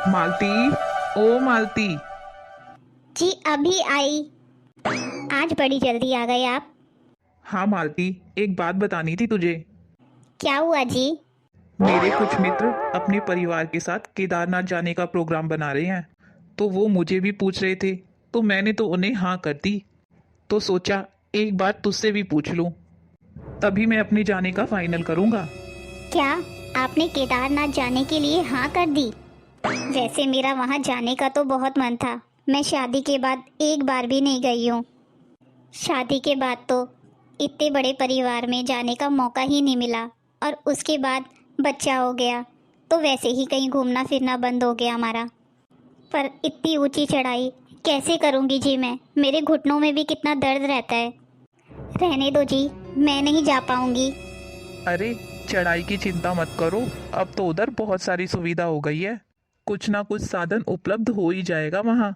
मालती, ओ मालती। जी अभी आई। आज बड़ी जल्दी आ गए आप। हाँ मालती, एक बात बतानी थी तुझे। क्या हुआ जी? मेरे कुछ मित्र अपने परिवार के साथ केदारनाथ जाने का प्रोग्राम बना रहे हैं, तो वो मुझे भी पूछ रहे थे, तो मैंने तो उन्हें हाँ कर दी। तो सोचा एक बार तुझसे भी पूछ लूं, तभी मैं अपने जाने का फाइनल करूंगा। क्या आपने केदारनाथ जाने के लिए हाँ कर दी? वैसे मेरा वहाँ जाने का तो बहुत मन था। मैं शादी के बाद एक बार भी नहीं गई हूँ। शादी के बाद तो इतने बड़े परिवार में जाने का मौका ही नहीं मिला, और उसके बाद बच्चा हो गया तो वैसे ही कहीं घूमना फिरना बंद हो गया हमारा। पर इतनी ऊंची चढ़ाई कैसे करूँगी जी मैं? मेरे घुटनों में भी कितना दर्द रहता है। रहने दो जी, मैं नहीं जा पाऊंगी। अरे, चढ़ाई की चिंता मत करो। अब तो उधर बहुत सारी सुविधा हो गई है। कुछ ना कुछ साधन उपलब्ध हो ही जाएगा वहाँ।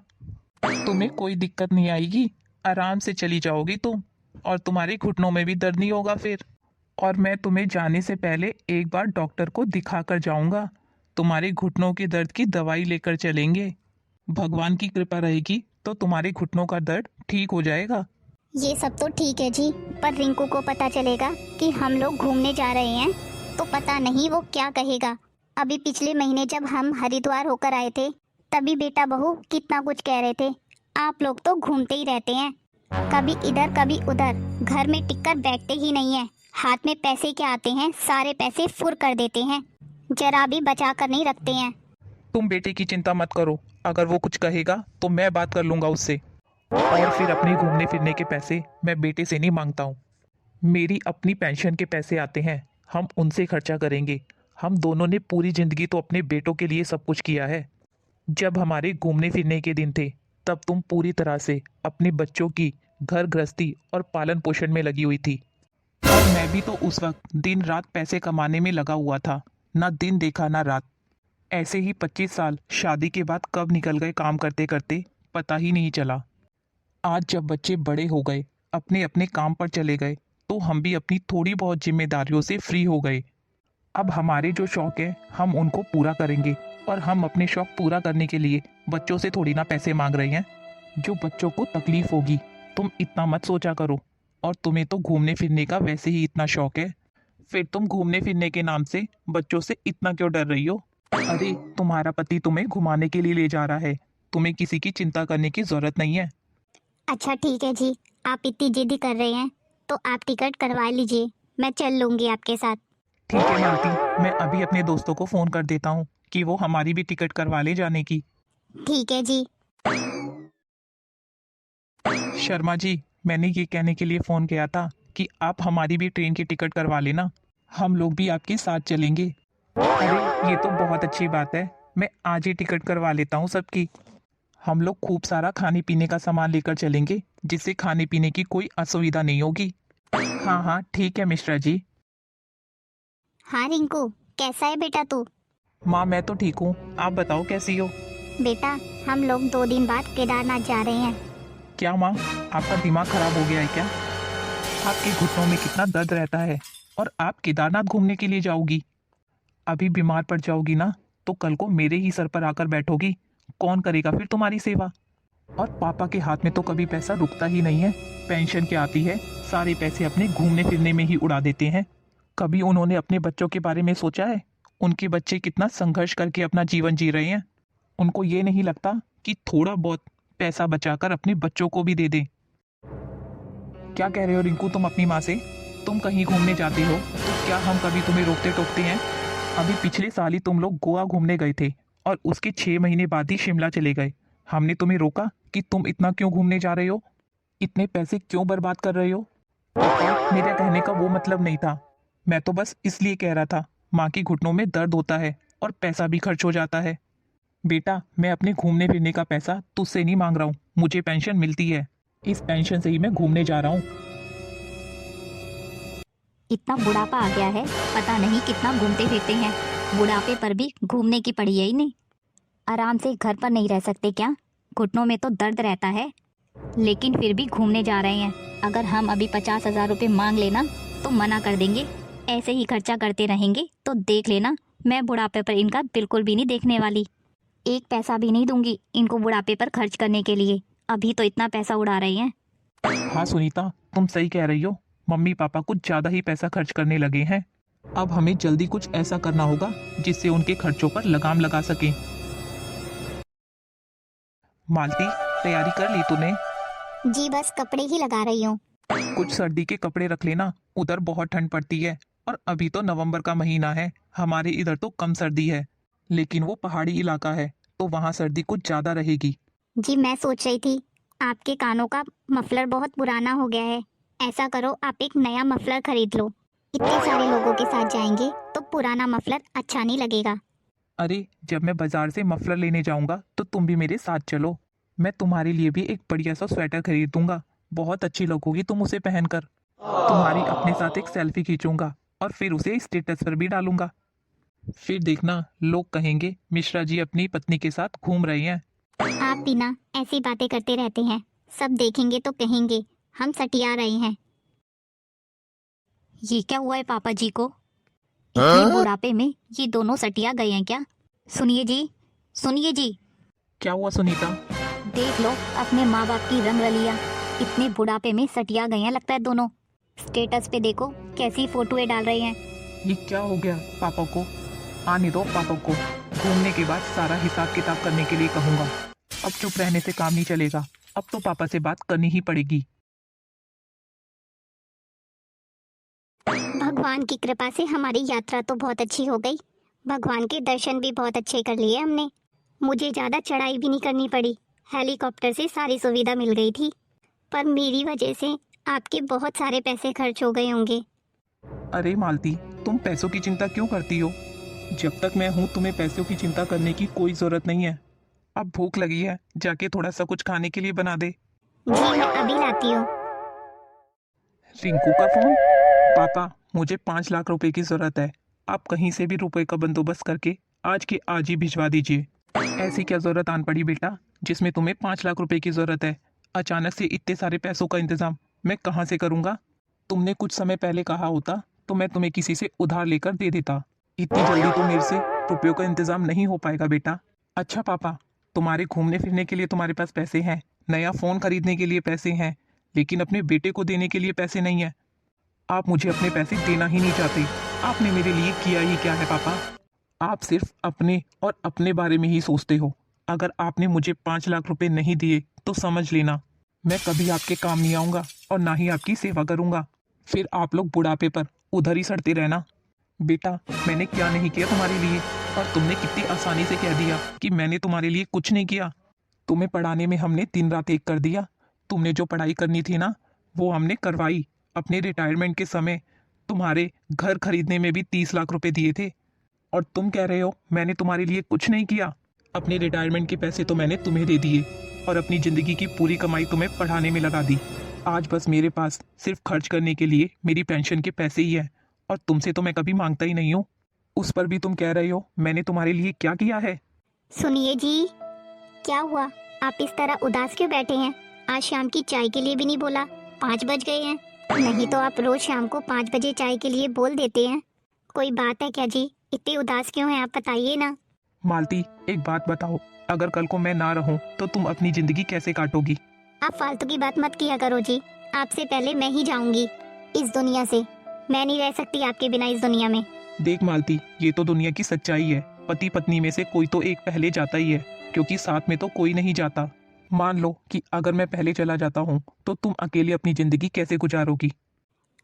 तुम्हें कोई दिक्कत नहीं आएगी। आराम से चली जाओगी तुम, और तुम्हारे घुटनों में भी दर्द नहीं होगा फिर। और मैं तुम्हें जाने से पहले एक बार डॉक्टर को दिखा कर जाऊंगा। तुम्हारे घुटनों के दर्द की दवाई लेकर चलेंगे। भगवान की कृपा रहेगी तो तुम्हारे घुटनों का दर्द ठीक हो जाएगा। ये सब तो ठीक है जी, पर रिंकू को पता चलेगा कि हम लोग घूमने जा रहे हैं तो पता नहीं वो क्या कहेगा। अभी पिछले महीने जब हम हरिद्वार होकर आए थे, तभी बेटा बहू कितना कुछ कह रहे थे, आप लोग तो घूमते ही रहते हैं, कभी इधर कभी उधर, घर में टिककर बैठते ही नहीं है। हाथ में पैसे क्या आते हैं, सारे पैसे फुर कर देते हैं, जरा भी बचा कर नहीं रखते हैं। तुम बेटे की चिंता मत करो। अगर वो कुछ कहेगा तो मैं बात कर लूंगा उससे। और फिर अपने घूमने फिरने के पैसे मैं बेटे से नहीं मांगता हूँ। मेरी अपनी पेंशन के पैसे आते हैं, हम उनसे खर्चा करेंगे। हम दोनों ने पूरी जिंदगी तो अपने बेटों के लिए सब कुछ किया है। जब हमारे घूमने फिरने के दिन थे, तब तुम पूरी तरह से अपने बच्चों की घर गृहस्थी और पालन पोषण में लगी हुई थी। और मैं भी तो उस वक्त दिन रात पैसे कमाने में लगा हुआ था। ना दिन देखा ना रात। ऐसे ही 25 साल शादी के बाद कब निकल गए काम करते करते, पता ही नहीं चला। आज जब बच्चे बड़े हो गए, अपने अपने काम पर चले गए, तो हम भी अपनी थोड़ी बहुत जिम्मेदारियों से फ्री हो गए। अब हमारे जो शौक है हम उनको पूरा करेंगे। और हम अपने शौक पूरा करने के लिए बच्चों से थोड़ी ना पैसे मांग रहे हैं। जो बच्चों को तकलीफ होगी, तुम इतना मत सोचा करो। और तुम्हें तो घूमने फिरने का वैसे ही इतना शौक है, फिर तुम घूमने फिरने के नाम से बच्चों से इतना क्यों डर रही हो? अरे, तुम्हारा पति तुम्हें घुमाने के लिए ले जा रहा है। तुम्हें किसी की चिंता करने की जरूरत नहीं है। अच्छा ठीक है जी, आप इतनी जिद्दी कर रहे हैं तो आप टिकट करवा लीजिए, मैं चल लूँगी आपके साथ। ठीक है मालती, मैं अभी अपने दोस्तों को फोन कर देता हूँ कि वो हमारी भी टिकट करवा ले जाने की। ठीक है जी। शर्मा जी, मैंने ये कहने के लिए फोन किया था कि आप हमारी भी ट्रेन की टिकट करवा लेना। हम लोग भी आपके साथ चलेंगे। अरे, ये तो बहुत अच्छी बात है। मैं आज ही टिकट करवा लेता हूँ सबकी। हम लोग खूब सारा खाने पीने का सामान लेकर चलेंगे, जिससे खाने पीने की कोई असुविधा नहीं होगी। हाँ हाँ, ठीक है मिश्रा जी। हाँ रिंकू, कैसा है बेटा तू? माँ, मैं तो ठीक हूँ, आप बताओ कैसी हो? बेटा, हम लोग 2 दिन बाद केदारनाथ जा रहे हैं। क्या माँ, आपका दिमाग खराब हो गया है क्या? आपके घुटनों में कितना दर्द रहता है, और आप केदारनाथ घूमने के लिए जाओगी? अभी बीमार पड़ जाओगी ना, तो कल को मेरे ही सर पर आकर बैठोगी। कौन करेगा फिर तुम्हारी सेवा? और पापा के हाथ में तो कभी पैसा रुकता ही नहीं है। पेंशन क्या आती है, सारे पैसे अपने घूमने फिरने में ही उड़ा देते हैं। कभी उन्होंने अपने बच्चों के बारे में सोचा है? उनके बच्चे कितना संघर्ष करके अपना जीवन जी रहे हैं। उनको ये नहीं लगता कि थोड़ा बहुत पैसा बचाकर अपने बच्चों को भी दे दें। क्या कह रहे हो रिंकू तुम अपनी माँ से? तुम कहीं घूमने जाते हो तो क्या हम कभी तुम्हें रोकते टोकते हैं? अभी पिछले साल ही तुम लोग गोवा घूमने गए थे, और उसके 6 महीने बाद ही शिमला चले गए। हमने तुम्हें रोका कि तुम इतना क्यों घूमने जा रहे हो, इतने पैसे क्यों बर्बाद कर रहे हो? पापा, मेरे कहने का वो मतलब नहीं था। मैं तो बस इसलिए कह रहा था, माँ के घुटनों में दर्द होता है और पैसा भी खर्च हो जाता है। बेटा, मैं अपने घूमने फिरने का पैसा तुझसे नहीं मांग रहा हूँ। मुझे पेंशन मिलती है, इस पेंशन से ही मैं घूमने जा रहा हूँ। इतना बुढ़ापा आ गया है, पता नहीं कितना घूमते फिरते हैं। बुढ़ापे पर भी घूमने की पड़ी है ही नहीं। आराम से घर पर नहीं रह सकते क्या? घुटनों में तो दर्द रहता है, लेकिन फिर भी घूमने जा रहे हैं। अगर हम अभी 50,000 रुपये मांग लेना तो मना कर देंगे। ऐसे ही खर्चा करते रहेंगे तो देख लेना, मैं बुढ़ापे पर इनका बिल्कुल भी नहीं देखने वाली। एक पैसा भी नहीं दूंगी इनको बुढ़ापे पर खर्च करने के लिए। अभी तो इतना पैसा उड़ा रही हैं। हाँ सुनीता, तुम सही कह रही हो। मम्मी पापा कुछ ज्यादा ही पैसा खर्च करने लगे हैं। अब हमें जल्दी कुछ ऐसा करना होगा जिससे उनके खर्चों पर लगाम लगा सकें। मालती, तैयारी कर ली तूने? जी बस कपड़े ही लगा रही हूँ। कुछ सर्दी के कपड़े रख लेना, उधर बहुत ठंड पड़ती है। और अभी तो नवंबर का महीना है, हमारे इधर तो कम सर्दी है, लेकिन वो पहाड़ी इलाका है तो वहाँ सर्दी कुछ ज्यादा रहेगी। जी मैं सोच रही थी आपके कानों का मफलर बहुत पुराना हो गया है। ऐसा करो आप एक नया मफलर खरीद लो। इतने सारे लोगों के साथ जाएंगे तो पुराना मफलर अच्छा नहीं लगेगा। अरे जब मैं बाजार से मफलर लेने जाऊंगा तो तुम भी मेरे साथ चलो। मैं तुम्हारे लिए भी एक बढ़िया सा स्वेटर खरीद दूंगा, बहुत अच्छी लगोगी तुम उसे पहनकर। तुम्हारी अपने साथ एक सेल्फी खींचूंगा और फिर उसे स्टेटस पर भी डालूंगा। फिर देखना लोग कहेंगे मिश्रा जी अपनी पत्नी के साथ घूम रहे हैं। आप भी ना ऐसी बातें करते रहते हैं, सब देखेंगे तो कहेंगे हम सटिया रहे हैं। ये क्या हुआ है पापा जी को? इतने बुढ़ापे में ये दोनों सटिया गए हैं क्या? सुनिए जी, सुनिए जी, क्या हुआ सुनीता? देख लो अपने माँ बाप की रंगरलियां। इतने बुढ़ापे में सटिया गए हैं लगता है दोनों। स्टेटस पे देखो कैसी फोटोएं डाल रहे हैं। ये क्या हो गया पापा को? आने दो पापा को, घूमने के बाद सारा हिसाब किताब करने के लिए कहूंगा। अब चुप रहने से काम नहीं चलेगा, अब तो पापा से बात करनी ही पड़ेगी। भगवान की कृपा से हमारी यात्रा तो बहुत अच्छी हो गई। भगवान के दर्शन भी बहुत अच्छे कर लिए हमने। मुझे ज़्यादा चढ़ाई भी नहीं करनी पड़ी, हेलीकॉप्टर से सारी सुविधा मिल गई थी। पर मेरी वजह से आपके बहुत सारे पैसे खर्च हो गए होंगे। अरे मालती, तुम पैसों की चिंता क्यों करती हो? जब तक मैं हूँ तुम्हें पैसों की चिंता करने की कोई जरूरत नहीं है। अब भूख लगी है, जाके थोड़ा सा कुछ खाने के लिए बना दे। जी मैं अभी लाती हूँ। रिंकू का फोन। पापा, मुझे 5 लाख रुपए की जरूरत है। आप कहीं से भी रुपए का बंदोबस्त करके आज के आज ही भिजवा दीजिए। ऐसी क्या जरूरत आन पड़ी बेटा जिसमें तुम्हें 5 लाख रुपए की जरूरत है? अचानक से इतने सारे पैसों का इंतजाम मैं कहाँ से करूंगा? तुमने कुछ समय पहले कहा होता तो मैं तुम्हें किसी से उधार लेकर दे देता। इतनी जल्दी तो मेरे से रुपयों का इंतजाम नहीं हो पाएगा बेटा। अच्छा पापा, तुम्हारे घूमने फिरने के लिए तुम्हारे पास पैसे हैं, नया फोन खरीदने के लिए पैसे हैं, लेकिन अपने बेटे को देने के लिए पैसे नहीं है। आप मुझे अपने पैसे देना ही नहीं चाहते। आपने मेरे लिए किया ही क्या है पापा? आप सिर्फ अपने और अपने बारे में ही सोचते हो। अगर आपने मुझे 5 लाख रुपए नहीं दिए तो समझ लेना मैं कभी आपके काम नहीं आऊंगा और ना ही आपकी सेवा करूंगा। फिर आप लोग बुढ़ापे पर उधर ही सड़ते रहना। बेटा, मैंने क्या नहीं किया तुम्हारे लिए और तुमने कितनी आसानी से कह दिया कि मैंने तुम्हारे लिए कुछ नहीं किया। तुम्हें पढ़ाने में हमने दिन रात एक कर दिया। तुमने जो पढ़ाई करनी थी ना वो हमने करवाई। अपने रिटायरमेंट के समय तुम्हारे घर खरीदने में भी 30 लाख रुपए दिए थे और तुम कह रहे हो मैंने तुम्हारे लिए कुछ नहीं किया। अपने रिटायरमेंट के पैसे तो मैंने तुम्हें दे दिए और अपनी जिंदगी की पूरी कमाई तुम्हें पढ़ाने में लगा दी। आज बस मेरे पास सिर्फ खर्च करने के लिए मेरी पेंशन के पैसे ही है और तुमसे तो मैं कभी मांगता ही नहीं हूँ। उस पर भी तुम कह रहे हो मैंने तुम्हारे लिए क्या किया है? सुनिए जी, क्या हुआ? आप इस तरह उदास क्यों बैठे हैं? आज शाम की चाय के लिए भी नहीं बोला, 5 बज गए हैं। नहीं तो आप रोज शाम को 5 बजे चाय के लिए बोल देते हैं। कोई बात है क्या जी? इतने उदास क्यों हैं आप, बताइए ना। मालती, एक बात बताओ, अगर कल को मैं ना रहूं तो तुम अपनी जिंदगी कैसे काटोगी? आप फालतू की बात मत किया करो जी। आपसे पहले मैं ही जाऊंगी इस दुनिया से। मैं नहीं रह सकती आपके बिना इस दुनिया में। देख मालती, ये तो दुनिया की सच्चाई है। पति पत्नी में से कोई तो एक पहले जाता ही है, क्योंकि साथ में तो कोई नहीं जाता। मान लो कि अगर मैं पहले चला जाता हूँ तो तुम अकेले अपनी जिंदगी कैसे गुजारोगी?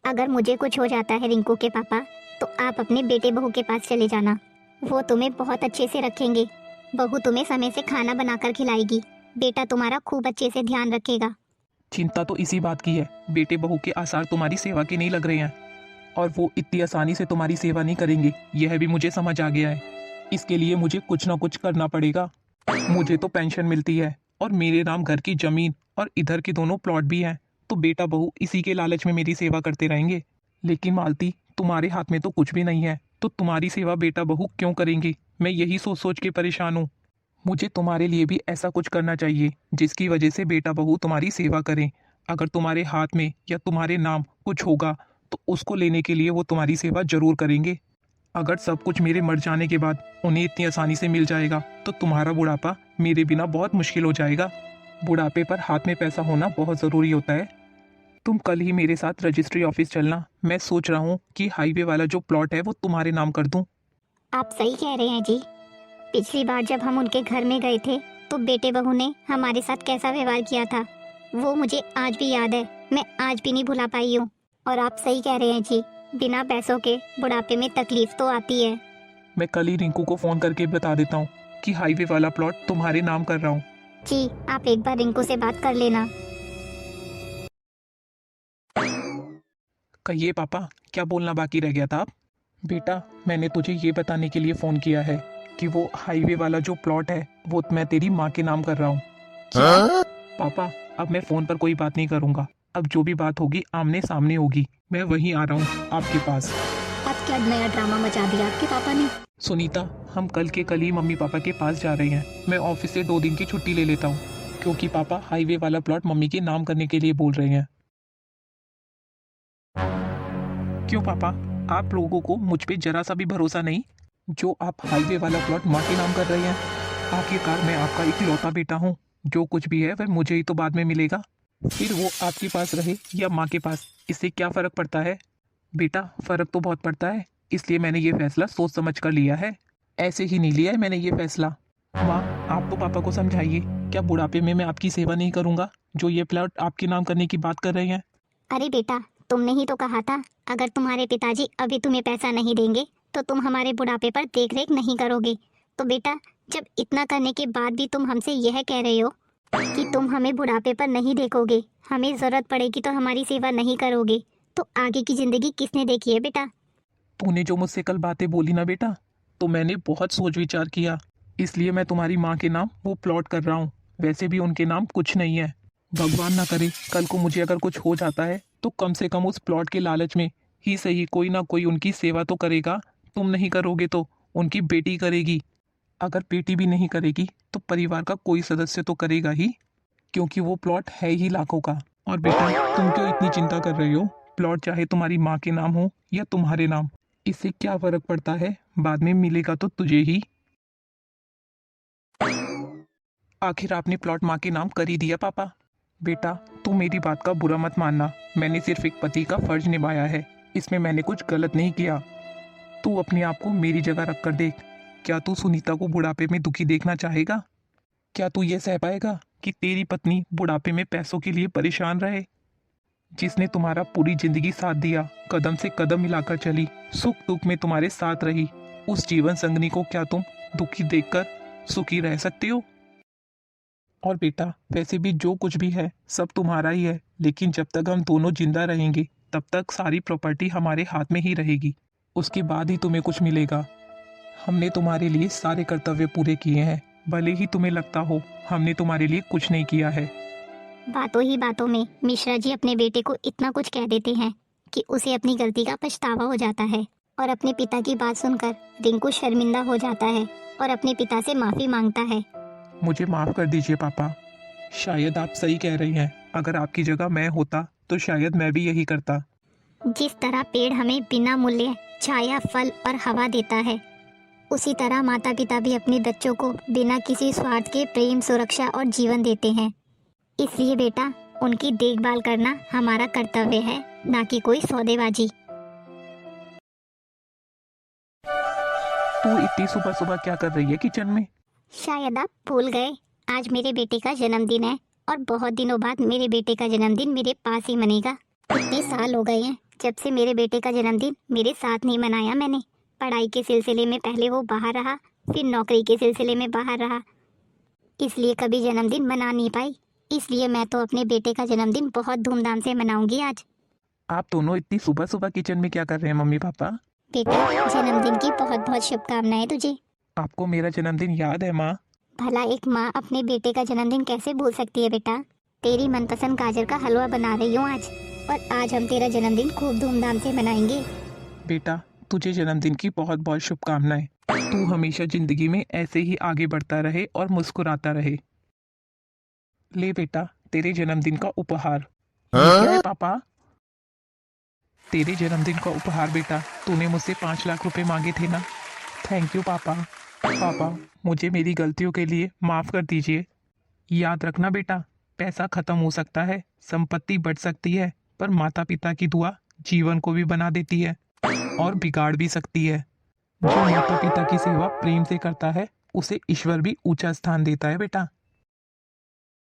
अगर मुझे कुछ हो जाता है रिंकू के पापा, तो आप अपने बेटे बहू के पास चले जाना। वो तुम्हें बहुत अच्छे से रखेंगे। बहू तुम्हें समय से खाना बनाकर खिलाएगी। बेटा तुम्हारा खूब अच्छे से ध्यान रखेगा। चिंता तो इसी बात की है, बेटे बहू के आसार तुम्हारी सेवा के नहीं लग रहे हैं और वो इतनी आसानी से तुम्हारी सेवा नहीं करेंगे, यह भी मुझे समझ आ गया है। इसके लिए मुझे कुछ ना कुछ करना पड़ेगा। मुझे तो पेंशन मिलती है और मेरे नाम घर की जमीन और इधर के दोनों प्लॉट भी हैं, तो बेटा बहू इसी के लालच में मेरी सेवा करते रहेंगे। लेकिन मालती, तुम्हारे हाथ में तो कुछ भी नहीं है, तो तुम्हारी सेवा बेटा बहू क्यों करेंगी? मैं यही सोच सोच के परेशान हूँ। मुझे तुम्हारे लिए भी ऐसा कुछ करना चाहिए जिसकी वजह से बेटा बहू तुम्हारी सेवा करें। अगर तुम्हारे हाथ में या तुम्हारे नाम कुछ होगा तो उसको लेने के लिए वो तुम्हारी सेवा जरूर करेंगे। अगर सब कुछ मेरे मर जाने के बाद उन्हें इतनी आसानी से मिल जाएगा तो तुम्हारा बुढ़ापा मेरे बिना बहुत मुश्किल हो जाएगा। बुढ़ापे पर हाथ में पैसा होना बहुत ज़रूरी होता है। तुम कल ही मेरे साथ रजिस्ट्री ऑफिस चलना। मैं सोच रहा हूँ कि हाईवे वाला जो प्लॉट है वो तुम्हारे नाम कर दूँ। आप सही कह रहे हैं जी। पिछली बार जब हम उनके घर में गए थे तो बेटे बहू ने हमारे साथ कैसा व्यवहार किया था वो मुझे आज भी याद है। मैं आज भी नहीं भुला पाई हूँ। और आप सही कह रहे हैं जी, बिना पैसों के बुढ़ापे में तकलीफ तो आती है। मैं कल ही रिंकू को फ़ोन करके बता देता हूँ कि हाईवे वाला प्लॉट तुम्हारे नाम कर रहा हूँ। जी, आप एक बार रिंकू से बात कर लेना। कहिए पापा, क्या बोलना बाकी रह गया था आप? बेटा, मैंने तुझे ये बताने के लिए फ़ोन किया है कि वो हाईवे वाला जो प्लॉट है वो मैं तेरी माँ के नाम कर रहा हूँ। पापा, अब मैं फ़ोन पर कोई बात नहीं करूँगा। अब जो भी बात होगी आमने सामने होगी। मैं वहीं आ रहा हूँ आपके पास। अब क्या नया ड्रामा मचा दिया आपके पापा ने? सुनीता, हम कल के कल ही मम्मी पापा के पास जा रहे हैं। मैं ऑफिस से 2 दिन की छुट्टी ले लेता हूँ क्योंकि पापा हाईवे वाला प्लॉट मम्मी के नाम करने के लिए बोल रहे हैं। क्यों पापा, आप लोगों को मुझ पे जरा सा भी भरोसा नहीं जो आप हाईवे वाला प्लॉट माँ के नाम कर रहे हैं? आखिरकार मैं आपका इकलौता बेटा हूँ। जो कुछ भी है वह मुझे ही तो बाद में मिलेगा। फिर वो आपके पास रहे या माँ के पास, इससे क्या फ़र्क पड़ता है? बेटा, फ़र्क तो बहुत पड़ता है। इसलिए मैंने ये फैसला सोच समझ कर लिया है। ऐसे ही नहीं लिया है मैंने ये फैसला। माँ, आप तो पापा को समझाइए। क्या बुढ़ापे में मैं आपकी सेवा नहीं करूँगा जो ये प्लॉट आपके नाम करने की बात कर रहे हैं? अरे बेटा, तुमने ही तो कहा था अगर तुम्हारे पिताजी अभी तुम्हें पैसा नहीं देंगे तो तुम हमारे बुढ़ापे पर देख रेख नहीं करोगे। तो बेटा, जब इतना करने के बाद भी तुम हमसे यह कह रहे हो कि तुम हमें बुढ़ापे पर नहीं देखोगे, हमें ज़रूरत पड़ेगी तो हमारी सेवा नहीं करोगे, तो आगे की ज़िंदगी किसने देखी है बेटा? तूने जो मुझसे कल बातें बोली ना बेटा, तो मैंने बहुत सोच विचार किया। इसलिए मैं तुम्हारी माँ के नाम वो प्लॉट कर रहा हूँ। वैसे भी उनके नाम कुछ नहीं है। भगवान ना करे कल को मुझे अगर कुछ हो जाता है तो कम से कम उस प्लॉट के लालच में ही सही कोई ना कोई उनकी सेवा तो करेगा। तुम नहीं करोगे तो उनकी बेटी करेगी। अगर बेटी भी नहीं करेगी तो परिवार का कोई सदस्य तो करेगा ही, क्योंकि वो प्लॉट है ही लाखों का। और बेटा, तुम क्यों इतनी चिंता कर रहे हो? प्लॉट चाहे तुम्हारी माँ के नाम हो या तुम्हारे नाम, इससे क्या फर्क पड़ता है? बाद में मिलेगा तो तुझे ही। आखिर आपने प्लॉट माँ के नाम कर ही दिया पापा। बेटा, तू मेरी बात का बुरा मत मानना। मैंने सिर्फ एक पति का फर्ज निभाया है। इसमें मैंने कुछ गलत नहीं किया। तू अपने आप को मेरी जगह रख कर देख। क्या तू सुनीता को बुढ़ापे में दुखी देखना चाहेगा? क्या तू ये सह पाएगा कि तेरी पत्नी बुढ़ापे में पैसों के लिए परेशान रहे? जिसने तुम्हारा पूरी जिंदगी साथ दिया, कदम से कदम मिलाकर चली, सुख दुख में तुम्हारे साथ रही, उस जीवन संगनी को क्या तुम दुखी देखकर सुखी रह सकते हो? और बेटा, वैसे भी जो कुछ भी है सब तुम्हारा ही है, लेकिन जब तक हम दोनों जिंदा रहेंगे तब तक सारी प्रॉपर्टी हमारे हाथ में ही रहेगी। उसके बाद ही तुम्हें कुछ मिलेगा। हमने तुम्हारे लिए सारे कर्तव्य पूरे किए हैं, भले ही तुम्हें लगता हो हमने तुम्हारे लिए कुछ नहीं किया है। बातों ही बातों में मिश्रा जी अपने बेटे को इतना कुछ कह देते हैं कि उसे अपनी गलती का पछतावा हो जाता है। और अपने पिता की बात सुनकर रिंकू शर्मिंदा हो जाता है और अपने पिता से माफ़ी मांगता है। मुझे माफ़ कर दीजिए पापा। शायद आप सही कह रही हैं। अगर आपकी जगह मैं होता तो शायद मैं भी यही करता। जिस तरह पेड़ हमें बिना मूल्य छाया, फल और हवा देता है, उसी तरह माता पिता भी अपने बच्चों को बिना किसी स्वार्थ के प्रेम, सुरक्षा और जीवन देते हैं। इसलिए बेटा, उनकी देखभाल करना हमारा कर्तव्य है, ना कि कोई सौदेबाजी। तू इतनी सुबह सुबह क्या कर रही है किचन में? शायद आप भूल गए, आज मेरे बेटे का जन्मदिन है और बहुत दिनों बाद मेरे बेटे का जन्मदिन मेरे पास ही मनेगा। इतने साल हो गए हैं जब से मेरे बेटे का जन्मदिन मेरे साथ नहीं मनाया मैंने। पढ़ाई के सिलसिले में पहले वो बाहर रहा, फिर नौकरी के सिलसिले में बाहर रहा, इसलिए कभी जन्मदिन मना नहीं पाई। इसलिए मैं तो अपने बेटे का जन्मदिन बहुत धूमधाम से मनाऊंगी आज। आप दोनों इतनी सुबह सुबह किचन में क्या कर रहे हैं मम्मी पापा? बेटा, जन्मदिन की बहुत बहुत शुभकामनाएं तुझे। आपको मेरा जन्मदिन याद है माँ? भला एक माँ अपने बेटे का जन्मदिन कैसे भूल सकती है बेटा? तेरी मनपसंद गाजर का हलवा बना रही हूँ आज, और आज हम तेरा जन्मदिन खूब धूमधाम से मनाएंगे। बेटा, तुझे जन्मदिन की बहुत बहुत शुभकामनाएं। तू हमेशा जिंदगी में ऐसे ही आगे बढ़ता रहे और मुस्कुराता रहे। ले बेटा, तेरे जन्मदिन का उपहार। ये क्या है पापा? तेरे जन्मदिन का उपहार बेटा, तूने मुझसे 5 लाख रुपए मांगे थे ना। थैंक यू पापा। पापा, मुझे मेरी गलतियों के लिए माफ़ कर दीजिए। याद रखना बेटा, पैसा खत्म हो सकता है, संपत्ति बढ़ सकती है, पर माता पिता की दुआ जीवन को भी बना देती है और बिगाड़ भी सकती है। जो माता पिता की सेवा प्रेम से करता है, उसे ईश्वर भी ऊंचा स्थान देता है बेटा।